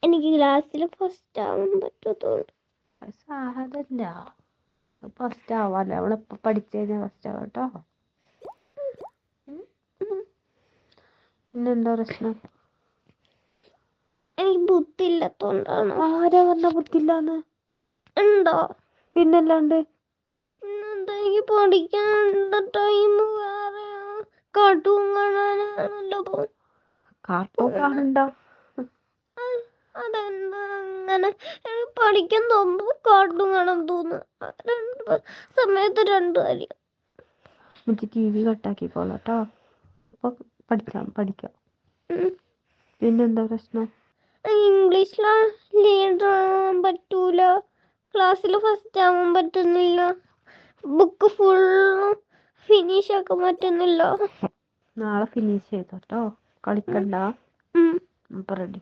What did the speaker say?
എനിക്ക് ക്ലാസ്സിൽ ഫസ്റ്റ് ആവാൻ പറ്റത്തുള്ളൂ. സാധല്ല ഫസ്റ്റ് ആവാല്ലേ, അവളിപ്പോ പഠിച്ചു കഴിഞ്ഞാൽ ഫസ്റ്റ് ആവാം കേട്ടോ. പിന്നെന്താ പ്രശ്നം? എനിക്ക് ബുദ്ധി ഇല്ലാത്തോണ്ടാണ്. ആരാ പറഞ്ഞ ബുദ്ധില്ലാന്ന്? ഉണ്ടോ? പിന്നല്ലാണ്ട് പിന്നെന്താ, എനിക്ക് പഠിക്കാനുള്ള ടൈം വേറെ, കാർട്ടൂൺ കാണാനാണല്ലോ കാർട്ടൂൺ കാണണ്ട. അതെന്താ അങ്ങനെ? പഠിക്കാൻ തോന്നുമ്പോ കാർട്ടൂൺ കാണാൻ തോന്നുന്നു. രണ്ട് സമയത്ത് രണ്ട് കാര്യം. എനിക്ക് ടി വി കട്ടാക്കിക്കോളാം കേട്ടോ. അപ്പൊ പഠിക്കാം. പിന്നെന്താ പ്രശ്നം? ഇംഗ്ലീഷില് ലീഡർ ആവാൻ പറ്റൂല, ക്ലാസ്സിൽ ഫസ്റ്റ് ആവാൻ പറ്റുന്നില്ല, ബുക്ക് ഫുള്ളും ഫിനിഷ് ആക്കാൻ പറ്റുന്നില്ല. നാളെ ഫിനിഷ് ചെയ്തോട്ടോ, കളിക്കണ്ട. അപ്പൊ റെഡി.